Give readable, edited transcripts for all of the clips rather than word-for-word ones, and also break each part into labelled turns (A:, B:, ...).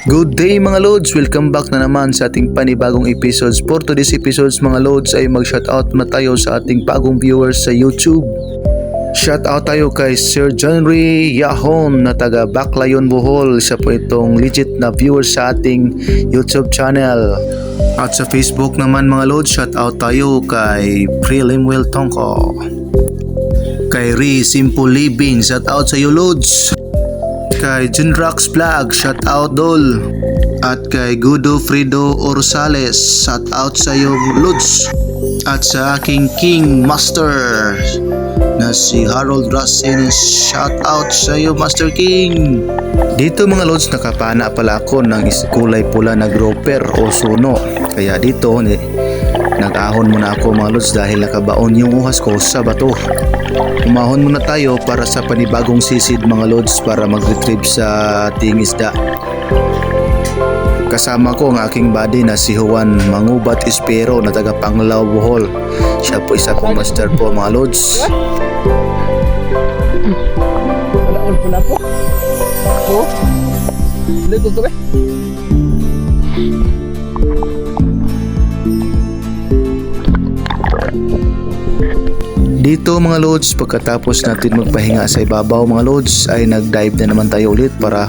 A: Good day mga Lods! Welcome back na naman sa ating panibagong episodes. For today's episodes mga Lods ay mag-shoutout na tayo sa ating bagong viewers sa YouTube. Shoutout tayo kay Sir Johnry Yahon na taga Baclayon, Bohol. Siya po itong legit na viewer sa ating YouTube channel. At sa Facebook naman mga Lods, shoutout tayo kay Prelimwell Tongko. Kay Ri Simple Living, shoutout sa iyo Lods. Kay Junrax Vlog, shout out Dol. At kay Gudo Frido Orsales, shout out sa iyo Lods. At sa aking King Master na si Harold Rasin, shout out sa iyo Master King. Dito mga Lods, nakapana pala ako ng kulay pula na grouper o suno. Kaya dito nag-ahon muna ako mga Lods dahil nakabaon yung uhas ko sa bato. Umahon muna tayo para sa panibagong sisid mga Lods para mag-retrieve sa ating isda. Kasama ko ang aking buddy na si Juan Mangubat Espero na taga Panglao, Bohol. Siya po isa pong master po mga Lods.
B: Wala po. Oh. Dito to be.
A: Dito mga Lods, pagkatapos natin magpahinga sa ibabaw mga Lods ay nag-dive na naman tayo ulit para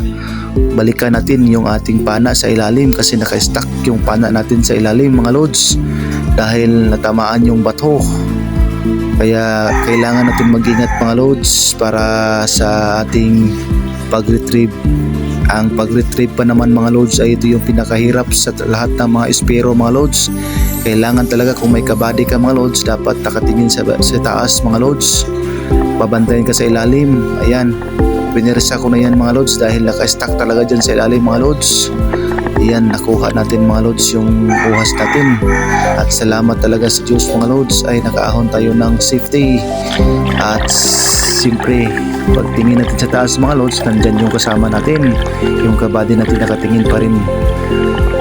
A: balikan natin yung ating pana sa ilalim kasi naka-stuck yung pana natin sa ilalim mga Lods dahil natamaan yung bato. Kaya kailangan natin mag-ingat mga Lods para sa ating pag-retrieve. Ang pag-retrieve pa naman mga Lods ay ito yung pinakahirap sa lahat ng mga espero mga Lods. Kailangan talaga kung may kabady ka mga Lods, dapat nakatingin sa taas mga Lods. Babantayan ka sa ilalim. Ayan, pinirisa ko na yan mga Lods dahil naka-stuck talaga dyan sa ilalim mga Lods. Ayan, nakuha natin mga Lods yung uhas natin. At salamat talaga sa Diyos mga Lods ay nakaahon tayo ng safety. At siyempre, pagtingin natin sa taas mga Lods, nandyan yung kasama natin. Yung kabady natin nakatingin pa rin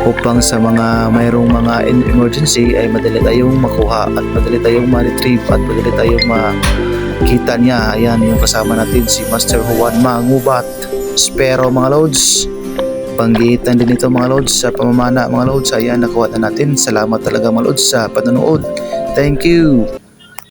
A: upang sa mga mayroong mga emergency ay madali tayong makuha at madali tayong ma-retrieve at madali tayong makita niya. Ayan yung kasama natin si Master Juan Mangubat Espero mga Lods. Panggitan din ito mga Lods sa pamamana mga Lods. Ayan, nakuha na natin. Salamat talaga mga Lods sa panonood. Thank you.